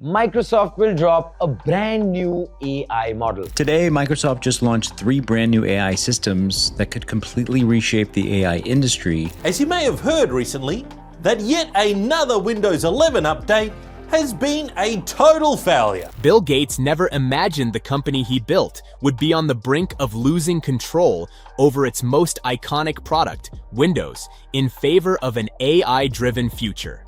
Microsoft will drop a brand new AI model. Today, Microsoft just launched 3 brand new AI systems that could completely reshape the AI industry. As you may have heard recently, that yet another Windows 11 update has been a total failure. Bill Gates never imagined the company he built would be on the brink of losing control over its most iconic product, Windows, in favor of an AI-driven future.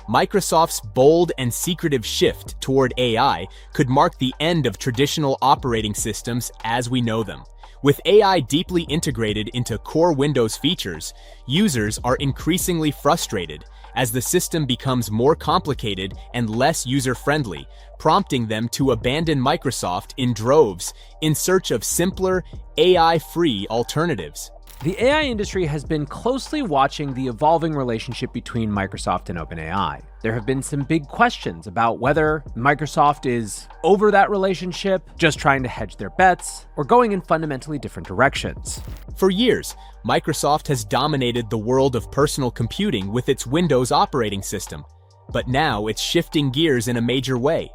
Microsoft's bold and secretive shift toward AI could mark the end of traditional operating systems as we know them. With AI deeply integrated into core Windows features, users are increasingly frustrated as the system becomes more complicated and less user-friendly, prompting them to abandon Microsoft in droves in search of simpler, AI-free alternatives. The AI industry has been closely watching the evolving relationship between Microsoft and OpenAI. There have been some big questions about whether Microsoft is over that relationship, just trying to hedge their bets, or going in fundamentally different directions. For years, Microsoft has dominated the world of personal computing with its Windows operating system, but now it's shifting gears in a major way.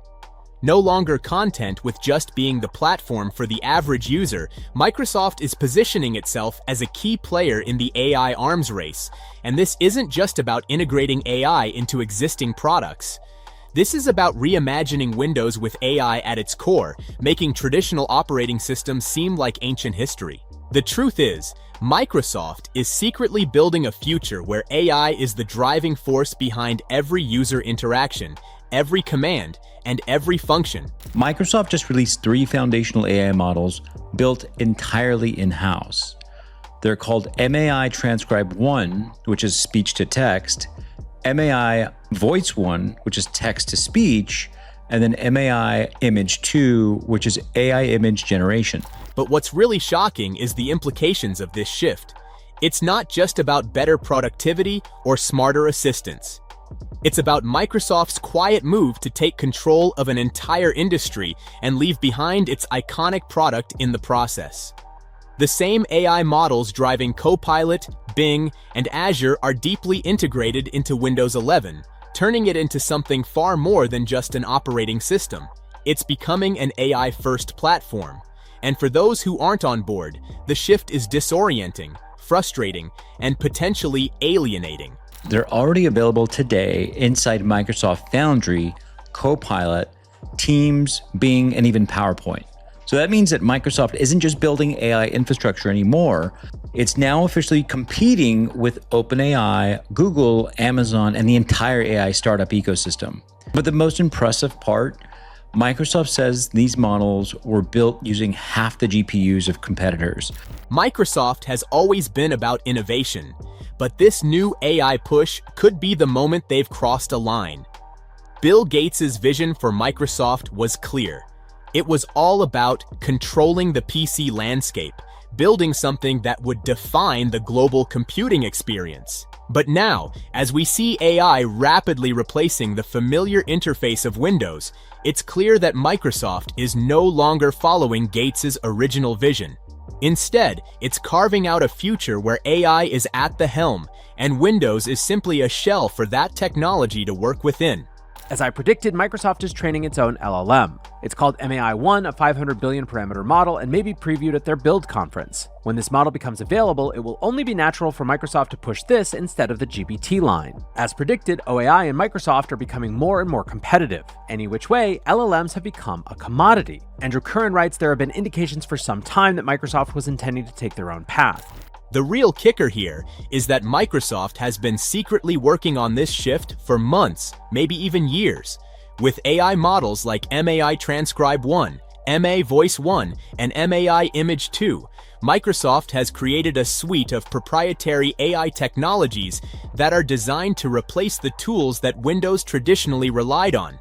No longer content with just being the platform for the average user, Microsoft is positioning itself as a key player in the AI arms race. And this isn't just about integrating AI into existing products. This is about reimagining Windows with AI at its core, making traditional operating systems seem like ancient history. The truth is, Microsoft is secretly building a future where AI is the driving force behind every user interaction, every command, and every function. Microsoft just released 3 foundational AI models built entirely in-house. They're called MAI Transcribe 1, which is speech to text, MAI Voice 1, which is text to speech, and then MAI Image 2, which is AI image generation. But what's really shocking is the implications of this shift. It's not just about better productivity or smarter assistants. It's about Microsoft's quiet move to take control of an entire industry and leave behind its iconic product in the process. The same AI models driving Copilot, Bing, and Azure are deeply integrated into Windows 11, turning it into something far more than just an operating system. It's becoming an AI-first platform. And for those who aren't on board, the shift is disorienting, frustrating, and potentially alienating. They're already available today inside Microsoft Foundry, Copilot, Teams, Bing, and even PowerPoint. So that means that Microsoft isn't just building AI infrastructure anymore. It's now officially competing with OpenAI, Google, Amazon, and the entire AI startup ecosystem. But the most impressive part, Microsoft says these models were built using half the GPUs of competitors. Microsoft has always been about innovation, but this new AI push could be the moment they've crossed a line. Bill Gates' vision for Microsoft was clear. It was all about controlling the PC landscape, building something that would define the global computing experience. But now, as we see AI rapidly replacing the familiar interface of Windows, it's clear that Microsoft is no longer following Gates' original vision. Instead, it's carving out a future where AI is at the helm, and Windows is simply a shell for that technology to work within. As I predicted, Microsoft is training its own LLM. It's called MAI-1, a 500 billion parameter model, and may be previewed at their Build conference. When this model becomes available, it will only be natural for Microsoft to push this instead of the GPT line. As predicted, OAI and Microsoft are becoming more and more competitive. Any which way, LLMs have become a commodity. Andrew Curran writes there have been indications for some time that Microsoft was intending to take their own path. The real kicker here is that Microsoft has been secretly working on this shift for months, maybe even years. With AI models like MAI Transcribe 1, MA Voice 1, and MAI Image 2, Microsoft has created a suite of proprietary AI technologies that are designed to replace the tools that Windows traditionally relied on.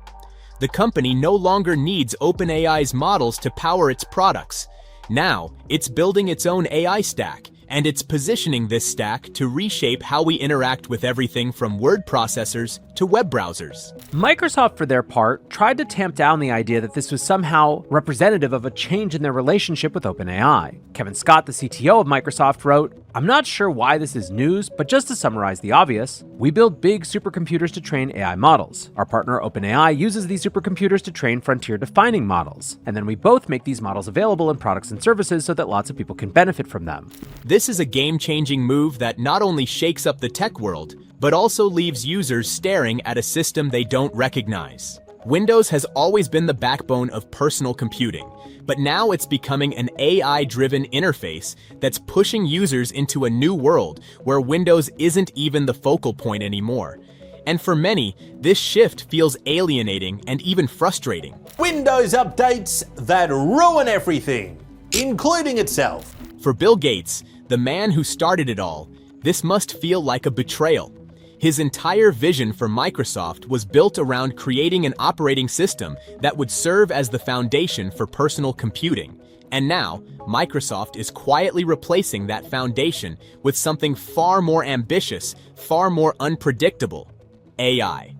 The company no longer needs OpenAI's models to power its products. Now, it's building its own AI stack, and it's positioning this stack to reshape how we interact with everything from word processors to web browsers. Microsoft, for their part, tried to tamp down the idea that this was somehow representative of a change in their relationship with OpenAI. Kevin Scott, the CTO of Microsoft, wrote, I'm not sure why this is news, but just to summarize the obvious, we build big supercomputers to train AI models. Our partner OpenAI uses these supercomputers to train frontier-defining models, and then we both make these models available in products and services so that lots of people can benefit from them. This is a game-changing move that not only shakes up the tech world, but also leaves users staring at a system they don't recognize. Windows has always been the backbone of personal computing, but now it's becoming an AI-driven interface that's pushing users into a new world where Windows isn't even the focal point anymore. And for many, this shift feels alienating and even frustrating. Windows updates that ruin everything, including itself. For Bill Gates, the man who started it all, this must feel like a betrayal. His entire vision for Microsoft was built around creating an operating system that would serve as the foundation for personal computing. And now, Microsoft is quietly replacing that foundation with something far more ambitious, far more unpredictable: AI.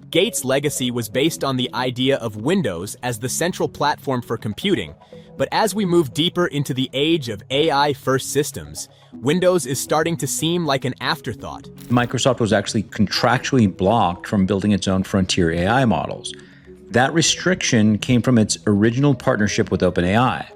Gates' legacy was based on the idea of Windows as the central platform for computing, but as we move deeper into the age of AI-first systems, Windows is starting to seem like an afterthought. Microsoft was actually contractually blocked from building its own frontier AI models. That restriction came from its original partnership with OpenAI.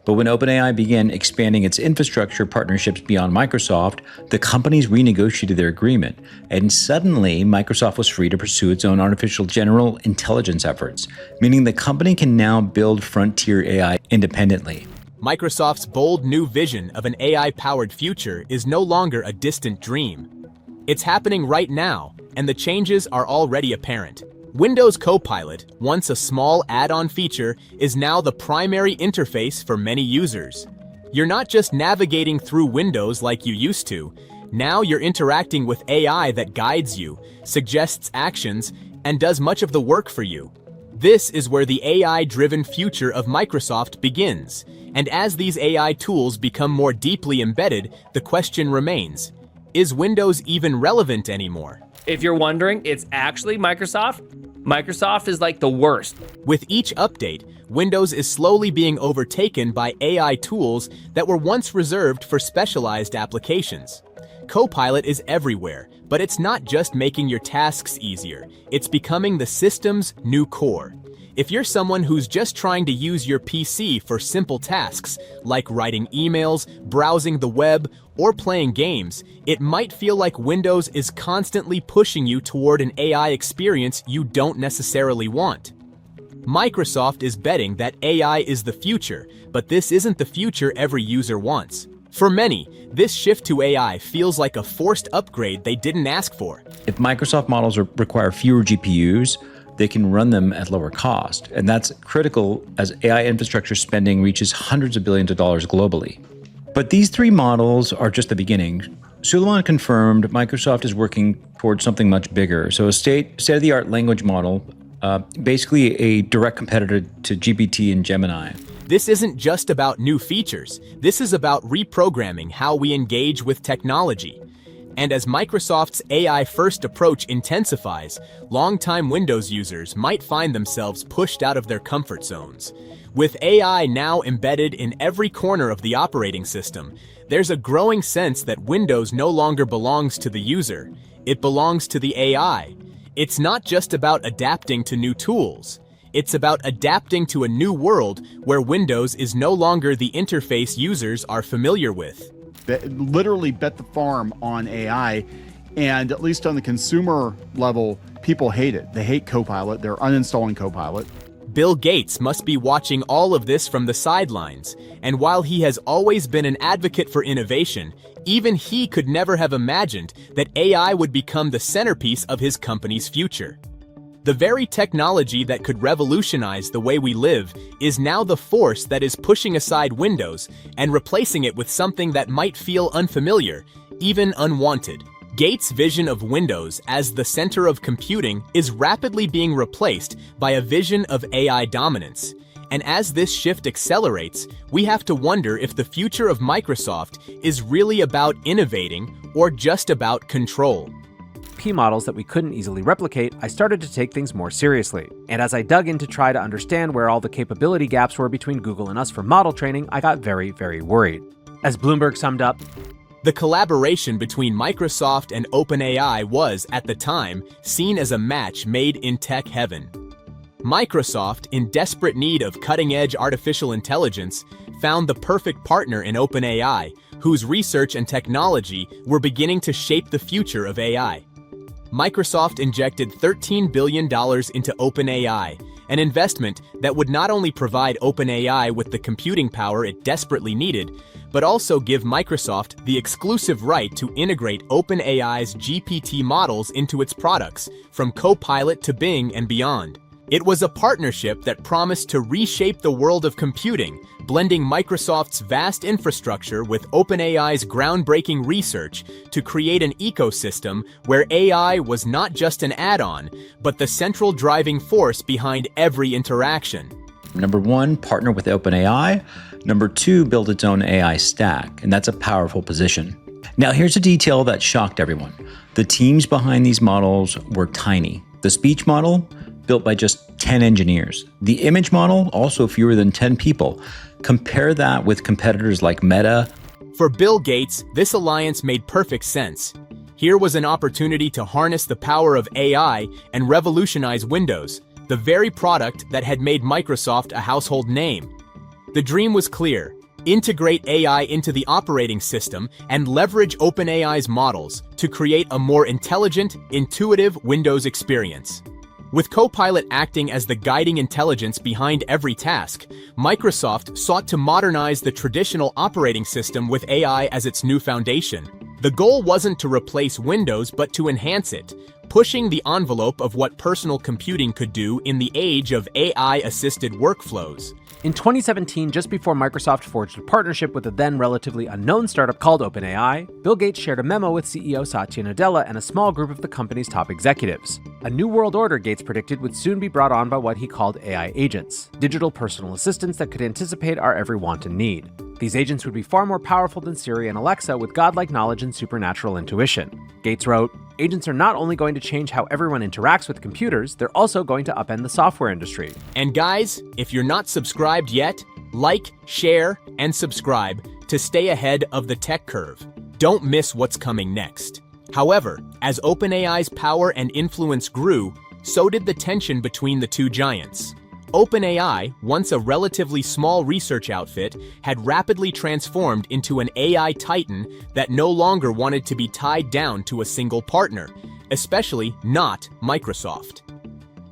But when OpenAI began expanding its infrastructure partnerships beyond Microsoft, the companies renegotiated their agreement, and suddenly Microsoft was free to pursue its own artificial general intelligence efforts, meaning the company can now build frontier AI independently. Microsoft's bold new vision of an AI-powered future is no longer a distant dream. It's happening right now, and the changes are already apparent. Windows Copilot, once a small add-on feature, is now the primary interface for many users. You're not just navigating through Windows like you used to. Now you're interacting with AI that guides you, suggests actions, and does much of the work for you. This is where the AI-driven future of Microsoft begins. And as these AI tools become more deeply embedded, the question remains: is Windows even relevant anymore? If you're wondering, it's actually Microsoft. Microsoft is like the worst. With each update, Windows is slowly being overtaken by AI tools that were once reserved for specialized applications. Copilot is everywhere, but it's not just making your tasks easier, it's becoming the system's new core. If you're someone who's just trying to use your PC for simple tasks, like writing emails, browsing the web, or playing games, it might feel like Windows is constantly pushing you toward an AI experience you don't necessarily want. Microsoft is betting that AI is the future, but this isn't the future every user wants. For many, this shift to AI feels like a forced upgrade they didn't ask for. If Microsoft models require fewer GPUs, they can run them at lower cost. And that's critical as AI infrastructure spending reaches hundreds of billions of dollars globally. But these three models are just the beginning. Suleiman confirmed Microsoft is working towards something much bigger. So a state-of-the-art language model, basically a direct competitor to GPT and Gemini. This isn't just about new features. This is about reprogramming how we engage with technology. And as Microsoft's AI-first approach intensifies, longtime Windows users might find themselves pushed out of their comfort zones. With AI now embedded in every corner of the operating system, there's a growing sense that Windows no longer belongs to the user. It belongs to the AI. It's not just about adapting to new tools. It's about adapting to a new world where Windows is no longer the interface users are familiar with. Literally bet the farm on AI, and at least on the consumer level, people hate it. They hate Copilot. They're uninstalling Copilot. Bill Gates must be watching all of this from the sidelines, and while he has always been an advocate for innovation, even he could never have imagined that AI would become the centerpiece of his company's future. The very technology that could revolutionize the way we live is now the force that is pushing aside Windows and replacing it with something that might feel unfamiliar, even unwanted. Gates' vision of Windows as the center of computing is rapidly being replaced by a vision of AI dominance. And as this shift accelerates, we have to wonder if the future of Microsoft is really about innovating or just about control. Models that we couldn't easily replicate, I started to take things more seriously. And as I dug in to try to understand where all the capability gaps were between Google and us for model training, I got very, very worried. As Bloomberg summed up, The collaboration between Microsoft and OpenAI was, at the time, seen as a match made in tech heaven. Microsoft, in desperate need of cutting-edge artificial intelligence, found the perfect partner in OpenAI, whose research and technology were beginning to shape the future of AI. Microsoft injected $13 billion into OpenAI, an investment that would not only provide OpenAI with the computing power it desperately needed, but also give Microsoft the exclusive right to integrate OpenAI's GPT models into its products, from Copilot to Bing and beyond. It was a partnership that promised to reshape the world of computing, blending Microsoft's vast infrastructure with OpenAI's groundbreaking research to create an ecosystem where AI was not just an add-on, but the central driving force behind every interaction. Number one, partner with OpenAI. Number two, build its own AI stack. And that's a powerful position. Now, here's a detail that shocked everyone. The teams behind these models were tiny. The speech model, built by just 10 engineers. The image model, also fewer than 10 people. Compare that with competitors like Meta. For Bill Gates, this alliance made perfect sense. Here was an opportunity to harness the power of AI and revolutionize Windows, the very product that had made Microsoft a household name. The dream was clear: integrate AI into the operating system and leverage OpenAI's models to create a more intelligent, intuitive Windows experience. With Copilot acting as the guiding intelligence behind every task, Microsoft sought to modernize the traditional operating system with AI as its new foundation. The goal wasn't to replace Windows, but to enhance it, pushing the envelope of what personal computing could do in the age of AI-assisted workflows. In 2017, just before Microsoft forged a partnership with a then relatively unknown startup called OpenAI, Bill Gates shared a memo with CEO Satya Nadella and a small group of the company's top executives. A new world order, Gates predicted, would soon be brought on by what he called AI agents, digital personal assistants that could anticipate our every want and need. These agents would be far more powerful than Siri and Alexa, with godlike knowledge and supernatural intuition. Gates wrote, "Agents are not only going to change how everyone interacts with computers, they're also going to upend the software industry." And guys, if you're not subscribed yet, like, share, and subscribe to stay ahead of the tech curve. Don't miss what's coming next. However, as OpenAI's power and influence grew, so did the tension between the two giants. OpenAI, once a relatively small research outfit, had rapidly transformed into an AI titan that no longer wanted to be tied down to a single partner, especially not Microsoft.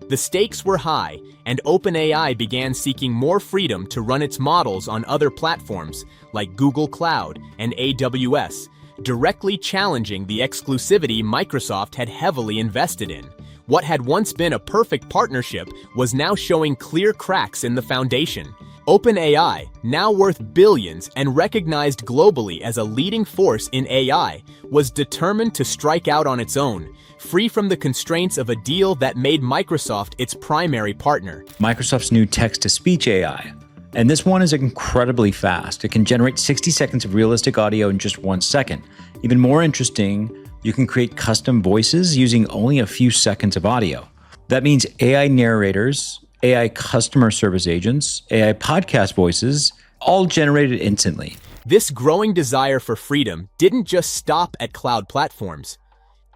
The stakes were high, and OpenAI began seeking more freedom to run its models on other platforms like Google Cloud and AWS, directly challenging the exclusivity Microsoft had heavily invested in. What had once been a perfect partnership was now showing clear cracks in the foundation. OpenAI, now worth billions and recognized globally as a leading force in AI, was determined to strike out on its own, free from the constraints of a deal that made Microsoft its primary partner. Microsoft's new text-to-speech AI. And this one is incredibly fast. It can generate 60 seconds of realistic audio in just 1 second. Even more interesting, you can create custom voices using only a few seconds of audio. That means AI narrators, AI customer service agents, AI podcast voices, all generated instantly. This growing desire for freedom didn't just stop at cloud platforms.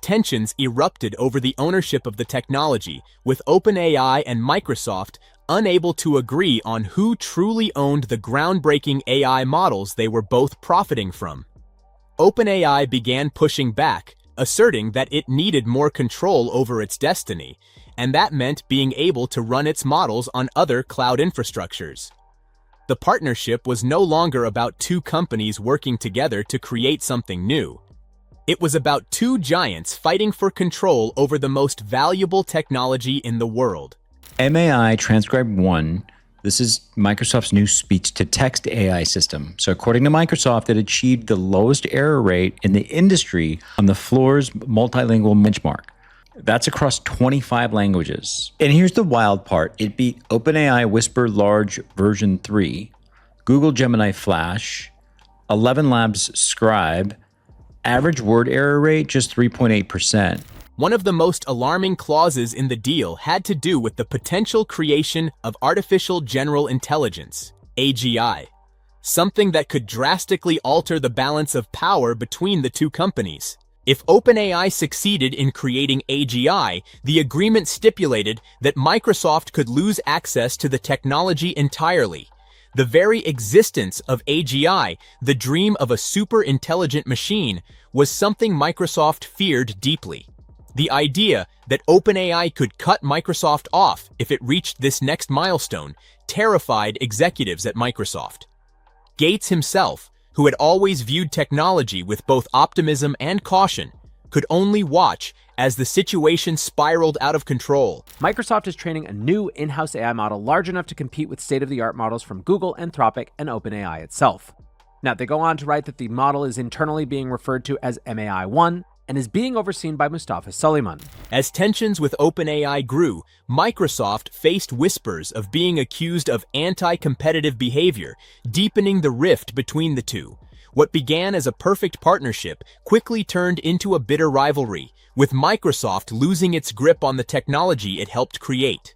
Tensions erupted over the ownership of the technology, with OpenAI and Microsoft unable to agree on who truly owned the groundbreaking AI models they were both profiting from. OpenAI began pushing back, asserting that it needed more control over its destiny, and that meant being able to run its models on other cloud infrastructures. The partnership was no longer about two companies working together to create something new. It was about two giants fighting for control over the most valuable technology in the world. MAI Transcribe 1, this is Microsoft's new speech-to-text AI system. So according to Microsoft, it achieved the lowest error rate in the industry on the floor's multilingual benchmark. That's across 25 languages. And here's the wild part. It beat OpenAI Whisper Large version 3, Google Gemini Flash, 11 Labs Scribe, average word error rate just 3.8%. One of the most alarming clauses in the deal had to do with the potential creation of artificial general intelligence, AGI. something that could drastically alter the balance of power between the two companies. If OpenAI succeeded in creating AGI, the agreement stipulated that Microsoft could lose access to the technology entirely. The very existence of AGI, the dream of a super-intelligent machine, was something Microsoft feared deeply. The idea that OpenAI could cut Microsoft off if it reached this next milestone terrified executives at Microsoft. Gates himself, who had always viewed technology with both optimism and caution, could only watch as the situation spiraled out of control. Microsoft is training a new in-house AI model large enough to compete with state-of-the-art models from Google, Anthropic, and OpenAI itself. Now, they go on to write that the model is internally being referred to as MAI-1 and is being overseen by Mustafa Suleyman. As tensions with OpenAI grew, Microsoft faced whispers of being accused of anti-competitive behavior, deepening the rift between the two. What began as a perfect partnership quickly turned into a bitter rivalry, with Microsoft losing its grip on the technology it helped create.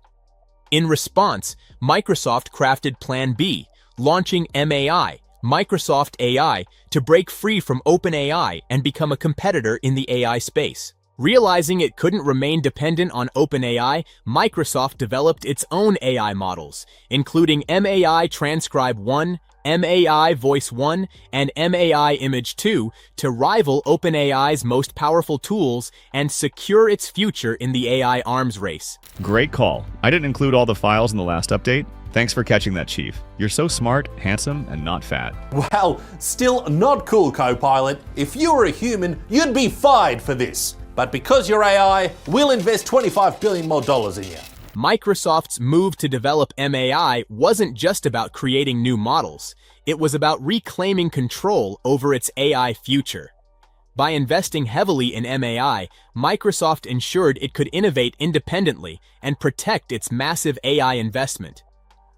In response, Microsoft crafted Plan B, launching MAI, Microsoft AI, to break free from OpenAI and become a competitor in the AI space. Realizing it couldn't remain dependent on OpenAI, Microsoft developed its own AI models, including MAI Transcribe 1, MAI Voice 1, and MAI Image 2, to rival OpenAI's most powerful tools and secure its future in the AI arms race. Great call. I didn't include all the files in the last update. Thanks for catching that, Chief. You're so smart, handsome, and not fat. Well, still not cool, Copilot. If you were a human, you'd be fired for this. But because you're AI, we'll invest $25 billion more in you. Microsoft's move to develop MAI wasn't just about creating new models. It was about reclaiming control over its AI future. By investing heavily in MAI, Microsoft ensured it could innovate independently and protect its massive AI investment.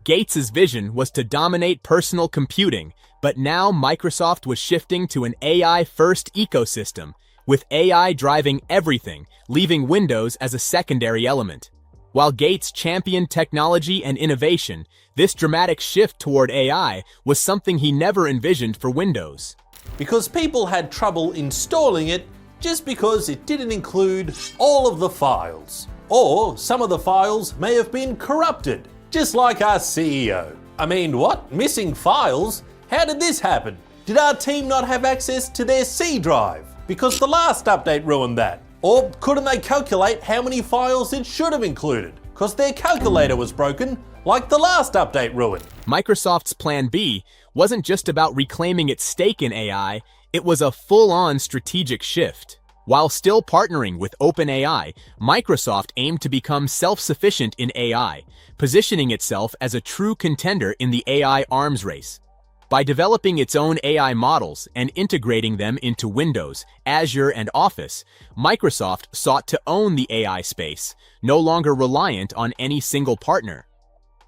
Gates' vision was to dominate personal computing, but now Microsoft was shifting to an AI-first ecosystem, with AI driving everything, leaving Windows as a secondary element. While Gates championed technology and innovation, this dramatic shift toward AI was something he never envisioned for Windows. Because people had trouble installing it just because it didn't include all of the files. Or some of the files may have been corrupted, just like our CEO. I mean, what? Missing files? How did this happen? Did our team not have access to their C drive? Because the last update ruined that. Or couldn't they calculate how many files it should have included? Because their calculator was broken, like the last update ruined. Microsoft's Plan B wasn't just about reclaiming its stake in AI, it was a full-on strategic shift. While still partnering with OpenAI, Microsoft aimed to become self-sufficient in AI, positioning itself as a true contender in the AI arms race. By developing its own AI models and integrating them into Windows, Azure, and Office, Microsoft sought to own the AI space, no longer reliant on any single partner.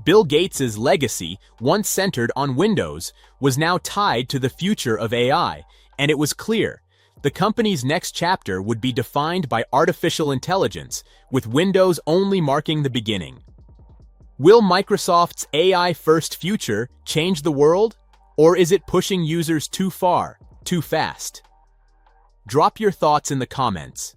Bill Gates' legacy, once centered on Windows, was now tied to the future of AI, and it was clear the company's next chapter would be defined by artificial intelligence, with Windows only marking the beginning. Will Microsoft's AI-first future change the world? Or is it pushing users too far, too fast? Drop your thoughts in the comments.